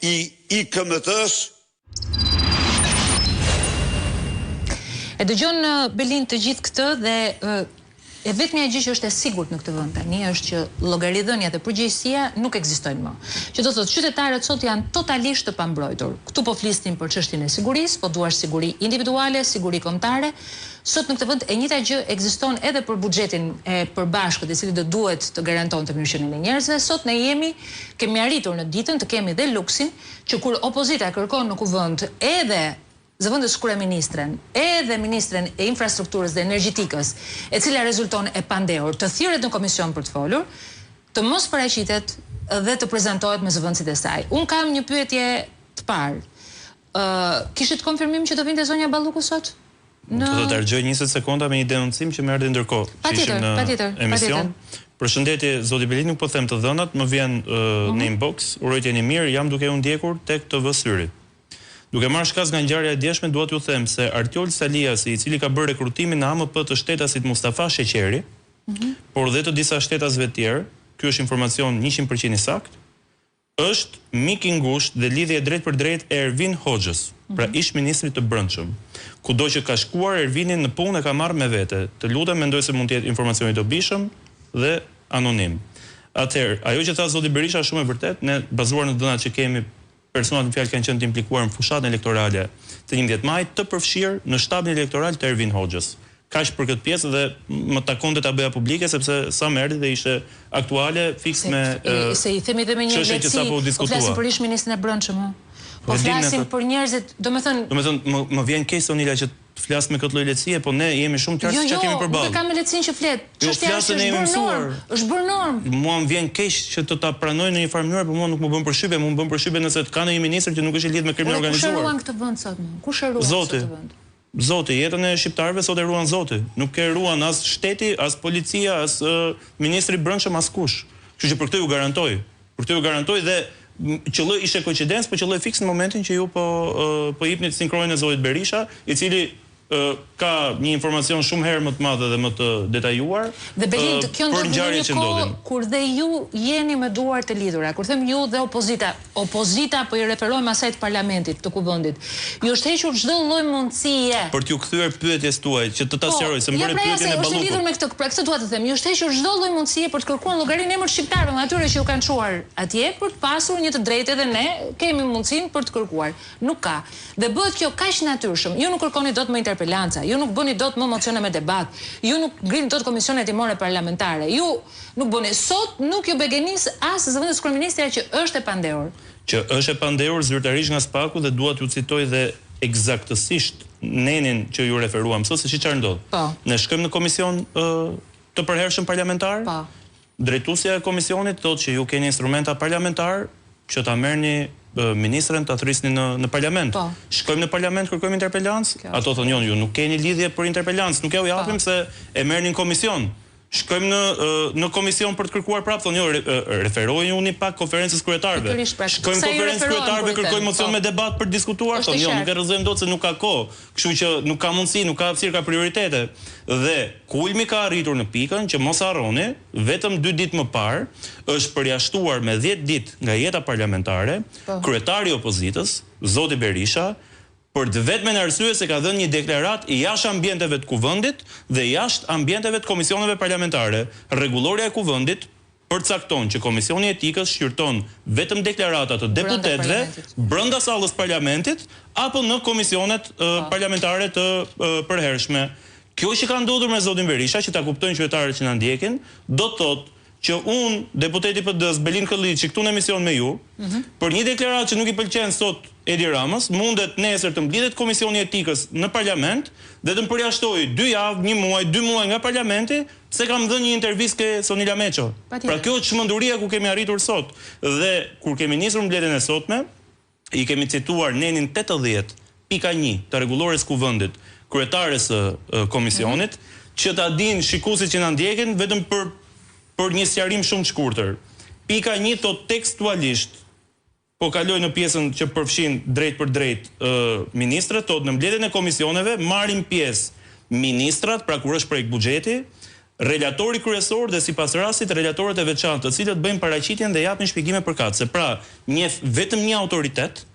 i IKMT-s. E dëgjon Belin të gjithë këtë dhe e vetmja gjë që është e sigurt në këtë vend tani është që llogaridhënia dhe përgjegjësia nuk ekzistojnë më. Që do thotë qytetarët sot janë totalisht të pambrojtur. Këtu po flisnim për çështjen e sigurisë, po duash siguri individuale, siguri kombëtare. Sot në këtë vend e njëjta gjë ekziston edhe për buxhetin e përbashkët, i cili do duhet të garantonte mirëqenien e njerëzve. Sot ne kemi arritur në ditën të kemi dhe luksin që kur opozita kërkon në kuvend edhe zëvendës kryeministren, edhe ministren e infrastrukturës dhe energjetikës, e cila rezulton e pandehur, të thirret në komision për të folur, të mos paraqitet dhe të prezantohet me zëvendësit e saj. Un kam një pyetje të parë. Kishit konfirmim që do vinte zonja Balluku sot? Do të harxoj 20 sekonda me një denoncim që më erdhi ndërkohë. Patjetër. Emision. Përshëndetje, zoti Belin, nuk po them të dhënat, më vjen në inbox, urojtjeni mirë, jam duke u ndjekur tek TV Syri. Duke marrë shkas nga ngjarja e djeshme, dua t'ju them se Artjol Saliasi, i cili ka bërë rekrutimin në AMP të shtetasit Mustafa Sheqeri, por dhe të disa shtetasve tjerë, ky është informacion 100% i sakt, është mik i ngushtë dhe lidhje drejt për drejt e Ervin Hoxhës, pra ish ministrit të brendshëm. Kudo që ka shkuar Ervinin në punë e ka marrë me vete. Të lutem, mendoj se mund të jetë informacion i dobishëm dhe anonim. Atëherë, ajo që tha zoti Berisha është shumë e vërtet, ne bazuar në dhënat që kemi, personat në fjalë kanë qenë të implikuar në fushatën elektorale të 11 majit të përfshirë në shtabin elektoral të Ervin Hoxhës. Kaq për këtë pjesë dhe më takonte ta bëja publike sepse sa më erdhi dhe ishte aktuale fiks me se i themi dhe me një lehtësi. Po flasim për ish ministrin e brendshëm, po flasim për njerëzit, domethënë më vjen keq Sonila që flas me këtë lloj lehtësie, po ne jemi shumë të qartë çka kemi përballë. Jo, nuk kam lehtësinë që flet. Çështja është është bërë normë. Mua më vjen keq që të ta pranoj në një farë mënyrë, por mua nuk më bën përshtypje, mua më bën përshtypje nëse ka ndonjë ministër që nuk është i lidhur me krimin organizuar. Kush e ruan këtë vend sot më? Kush e ruan këtë vend? Zoti, jetën e shqiptarëve sot e ruan Zoti. Nuk e ruan as shteti, as policia, as ministri i brendshëm, as kush. Kështu që për këtë ju garantoj. Për këtë ju garantoj dhe qëlloj ishte koincidencë, po qëlloj fiks në momentin që ju po jepni sinkronin e zotit Berisha, i cili ka një informacion shumë herë më të madhe dhe më të detajuar për ngjarjet që ndodhin. Kur dhe ju jeni me duar të lidhura, kur them ju dhe opozita po i referohem asaj të parlamentit, të kuvendit. Ju është hequr çdo lloj mundësie për t'ju kthyer pyetjes tuaj që të ta sqaroj se më bëre pyetjen e Ballukut. Është lidhur me këtë, pra këtë dua të them. Ju është hequr çdo lloj mundësie për të kërkuar llogarinë emër shqiptarëve, atyre që u kanë çuar atje për të pasur një të drejtë dhe ne kemi mundësinë për të kërkuar. Nuk ka. Dhe bëhet kjo kaq natyrshëm. Ju nuk kërkoni dot më interpelanca, ju nuk bëni dot më mocione me debat, ju nuk ngrini dot komisione timore parlamentare, ju nuk bëni sot, nuk ju begenis as zëvendës kryeministra që është e pandehur. Që është e pandehur zyrtarisht nga Spaku dhe dua t'ju citoj dhe eksaktësisht nenin që ju referuam sot se çfarë ndodh. Ne shkojmë në komision të përhershëm parlamentar. Drejtuesja e komisionit thotë që ju keni instrumenta parlamentar që ta merrni ministrën ta thrisni në parlament. Shkojmë në parlament, kërkojmë interpelancë, ato thonë jo, ju nuk keni lidhje për interpelancë, nuk ja u japim se e merrni në komision. Shkojmë në komision për të kërkuar prapë, thonë jo, referojuni pak konferencës kryetarëve. Shkojmë në konferencës kryetarëve, kërkojmë mocion me debat për të diskutuar, thonë jo, nuk e rrëzojmë dot se nuk ka kohë, kështu që nuk ka mundësi, nuk ka hapësirë, ka prioritete. Dhe kulmi ka arritur në pikën që mos harroni, vetëm 2 ditë më parë është përjashtuar me 10 ditë nga jeta parlamentare, kryetari i opozitës, zoti Berisha, për të vetmen arsye se ka dhënë një deklarat jashtë ambienteve të kuvendit dhe jashtë ambienteve të komisioneve parlamentare. Rregullorja e kuvendit përcakton që Komisioni i Etikës shqyrton vetëm deklarata të deputetëve brenda sallës parlamentit apo në komisionet parlamentare të përhershme. Kjo që ka ndodhur me zotin Berisha, që ta kuptojnë qytetarët që na ndjekin, do të thotë që unë, deputeti PD-s Belin Këlliçi, këtu në emision me ju, për një deklaratë që nuk i pëlqen sot Edi Ramës, mundet nesër të mblidhet Komisioni i Etikës në parlament dhe të më përjashtojë 2 javë, 1 muaj, 2 muaj nga parlamenti, se kam dhënë një intervistë ke Sonila Meço. Pra kjo është çmenduria ku kemi arritur sot. Dhe kur kemi nisur mbledhjen e sotme, i kemi cituar nenin 80.1 të rregullores kuvendit, kryetares së komisionit, që ta dinë shikuesit që na ndjekin vetëm për një sqarim shumë të shkurtër. Pika 1 thot tekstualisht, po kaloj në pjesën që përfshin drejt për drejt ministrët, thot në mbledhjen e komisioneve marrin pjesë ministrat, pra kur është projekt buxheti, relatori kryesor dhe sipas rastit relatorët e veçantë, të cilët bëjnë paraqitjen dhe japin shpjegime përkatëse. Pra, njeh vetëm një autoritet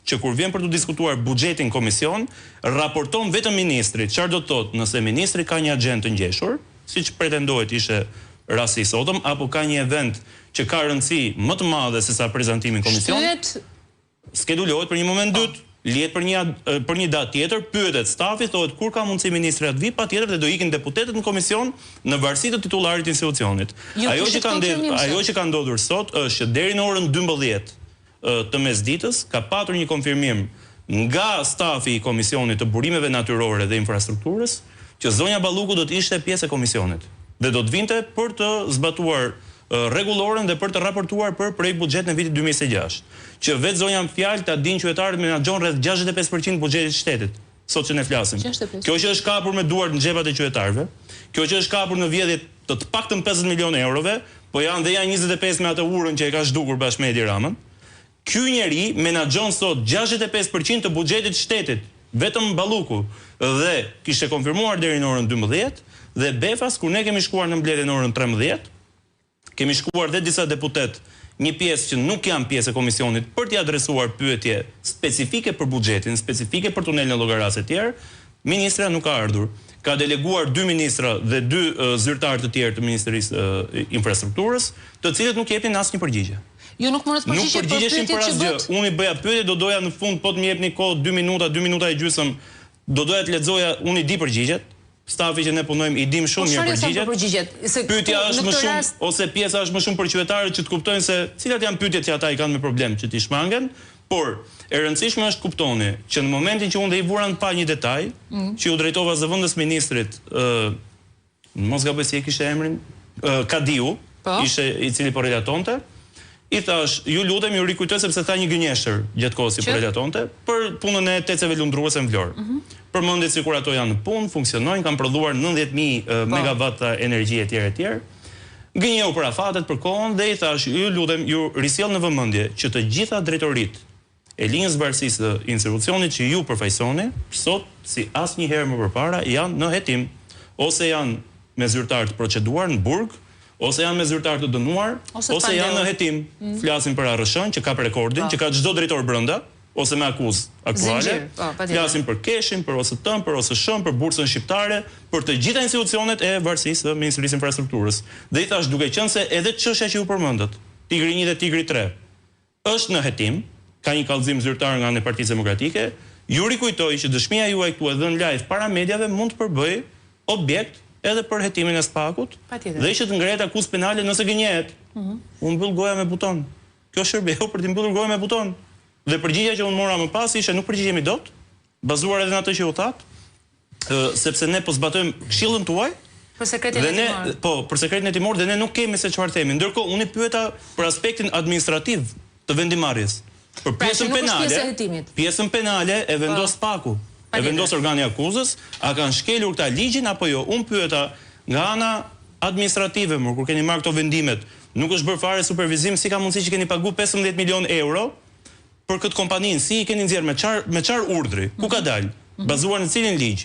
që kur vjen për të diskutuar buxhetin komision, raporton vetëm ministrit. Çfarë do të thotë? Nëse ministri ka një agjendë të ngjeshur, siç pretendohet ishte rasti i sotëm, apo ka një event që ka rëndësi më të madhe se sa prezantimi në komision, skedulohet për një moment dytë, lihet për një datë tjetër, pyetet stafi, thotë kur ka mundësi ministri atë vi, patjetër dhe do ikin deputetët në komision në varësi të titullarit të institucionit. Ajo që ka ndodhur sot është që deri në orën 12 të mesditës ka patur një konfirmim nga stafi i Komisionit të Burimeve Natyrore dhe Infrastrukturës që zonja Balluku do të ishte pjesë e komisionit dhe do të vinte për të zbatuar rregulloren dhe për të raportuar për projekt buxhet në vitin 2026. Që vetë zonja fjalë ta dinë qytetarët menaxhon rreth 65% buxhetit të shtetit. Sot që ne flasim. 65%. Kjo që është kapur me duart në xhepat e qytetarëve, kjo që është kapur në vjedhje të paktën 50 milionë eurove, po janë 25 me atë urën që e ka zhdukur bashkë me Edi Ramën. Ky njeri menaxhon sot 65% të buxhetit të shtetit, vetëm Balluku, dhe kishte konfirmuar deri në orën 12 dhe befas kur ne kemi shkuar në mbledhje në orën 13, kemi shkuar dhe disa deputet, një pjesë që nuk janë pjesë e komisionit për t'i adresuar pyetje specifike për buxhetin, specifike për tunelin e Llogaras e tjerë, ministra nuk ka ardhur. Ka deleguar 2 ministra dhe 2 zyrtarë të tjerë të Ministrisë Infrastrukturës, të cilët nuk jepin asnjë përgjigje. Ju nuk morët përgjigje për pyetjet që bëhet. Unë i bëja pyetje, do doja në fund po të më jepni kohë 2 minuta e gjysmë, do doja të lexoja, unë i di përgjigjet. Stafi që ne punojmë i dim shumë mirë përgjigjet. Pyetja është më shumë ose pjesa është më shumë për qytetarët që të kuptojnë se cilat janë pyetjet që ata i kanë me problem që t'i shmangen, por e rëndësishme është kuptoni që në momentin që unë dhe i vura në pa një detaj, që ju drejtova zëvendës ministrit, mos gaboj si e kishte emrin, Kadiu, ishte i cili po relatonte. I thash, ju lutem, ju rikujtoj sepse tha një gënjeshtër gjatë kohës si po relatonte për punën e teceve lundruese në Vlorë. Përmendet sikur ato janë në punë, funksionojnë, kanë prodhuar 90.000 megawatt energji etj. Gënjeu për afatet, për kohën dhe i thash, ju lutem, ju risjell në vëmendje që të gjitha drejtoritë e linjës varësisë të institucionit që ju përfaqësoni, sot si asnjëherë më përpara janë në hetim, ose janë me zyrtar të proceduar në burg, ose janë me zyrtar të dënuar, ose janë në hetim. Flasim për ARSH-n që ka rekordin, që ka çdo drejtor brenda, ose me akuzë aktuale. Flasim për Keshin, për OST-n, për OSSH-n, për bursën shqiptare, për të gjitha institucionet e varësisë së Ministrisë Infrastrukturës. Dhe i thash, duke qenë se edhe çështja që ju përmendët, Tigri 1 dhe Tigri 3, është në hetim, ka një kallëzim zyrtar nga ana e Partisë Demokratike, ju rikujtoj që dëshmia juaj këtu e dhënë live para mediave mund të përbëj objekt edhe për hetimin e Spakut, dhe ishte të ngrehet akuzë penale nëse gënjehet. Unë mbyll goja me buton. Kjo shërbeu për të mbyllur goja me buton. Dhe përgjigja që unë mora më pas ishte nuk përgjigjemi dot, bazuar edhe në atë që u that, sepse ne po zbatojmë këshillën tuaj. Për sekretin hetimor. Po, për sekretin hetimor dhe ne nuk kemi se çfarë themi. Ndërkohë unë i pyeta për aspektin administrativ të vendimarrjes. Për pjesën penale e vendos Spaku. E vendos organi akuzës, a kanë shkelur këta ligjin apo jo? Unë pyeta nga ana administrative, kur keni marrë këto vendimet, nuk është bërë fare supervizim, si ka mundësi që keni pagu 15 milion euro për këtë kompaninë, si i keni nxjerrë me çfarë urdhri, ku ka dalë, bazuar në cilin ligj?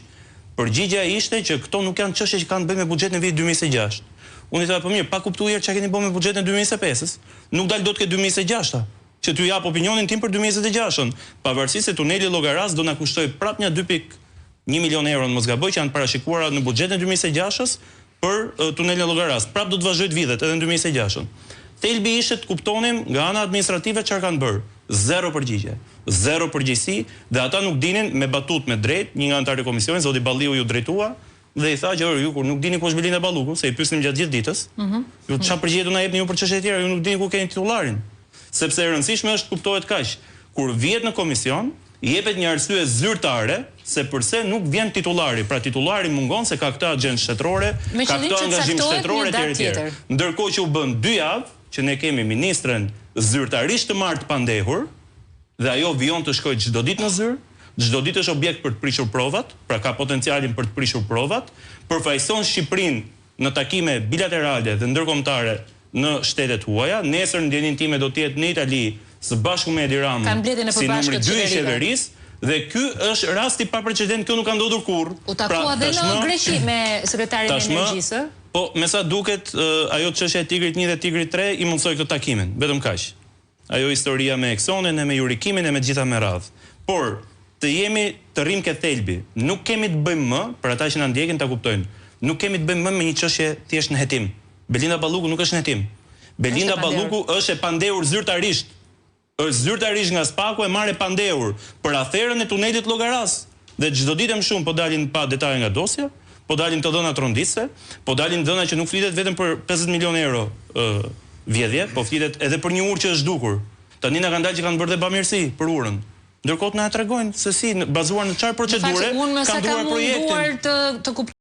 Përgjigjja ishte që këto nuk janë çështje që kanë bënë me buxhetin e vitit 2026. Unë i tha po mirë, pa kuptuar çka keni bënë me buxhetin e 2025-s, nuk dal dot ke 2026-a. Që t'ju jap opinionin tim për 2026-ën, pavarësisht se tuneli Llogaras do na kushtoj prap një 2.1 milion euro në mos gaboj që janë parashikuara në buxhetin e 2026-s për tunelin Llogaras. Prap do të vazhdojë të vitet edhe në 2026-ën. Thelbi ishte të kuptonim nga ana administrative çfarë kanë bërë. Zero përgjigje, zero përgjegjësi dhe ata nuk dinin me batut me drejt, një nga anëtarët e komisionit, zoti Balliu ju drejtua dhe i tha që ju kur nuk dini ku është Belinda Balluku, se i pyesnim gjatë gjithë ditës. Ju çfarë përgjigje do na jepni ju për çështje të tjera, ju nuk dini ku keni titullarin. Sepse e rëndësishme është kuptohet kaq. Kur vihet në komision, i jepet një arsye zyrtare se përse nuk vjen titullari. Pra titullari mungon se ka këtë agjendë shtetërore, ka këtë angazhim shtetëror etj. Ndërkohë që u bën 2 javë që ne kemi ministren zyrtarisht të marrë të pandehur dhe ajo vijon të shkojë çdo ditë në zyrë, çdo ditë është objekt për të prishur provat, pra ka potencialin për të prishur provat, përfaqëson Shqipërinë në takime bilaterale dhe ndërkombëtare në shtetet huaja. Nesër ndjenin time do të jetë në Itali së bashku me Edi Ramën si numri 2 i qeverisë dhe ky është rasti pa precedent, kjo nuk ka ndodhur kurrë. U takua dhe në Greqi me sekretarin e energjisë. Po, me sa duket, ajo çështja e Tigrit 1 dhe Tigrit 3 i mundsoi këtë takimin, vetëm kaq. Ajo historia me Eksonin e me Jurikimin e me gjitha me radhë. Por të rrim ke thelbi, nuk kemi të bëjmë më, për ata që na ndjekin ta kuptojnë, nuk kemi të bëjmë më me një çështje thjesht në hetim. Belinda Balluku nuk është në hetim. Belinda Balluku është e pandehur zyrtarisht. Është zyrtarisht nga Spaku e marrë pandehur për aferën e tunelit Llogaras. Dhe çdo ditë më shumë po dalin pa detaje nga dosja, po dalin të dhëna tronditse, po dalin dhëna që nuk flitet vetëm për 50 milionë euro vjedhje, po flitet edhe për një urë që është zhdukur. Tani na kanë dalë që kanë bërë dhe bamirësi për urën. Ndërkohë na tregojnë se si bazuar në çfarë procedure kanë duar projektin.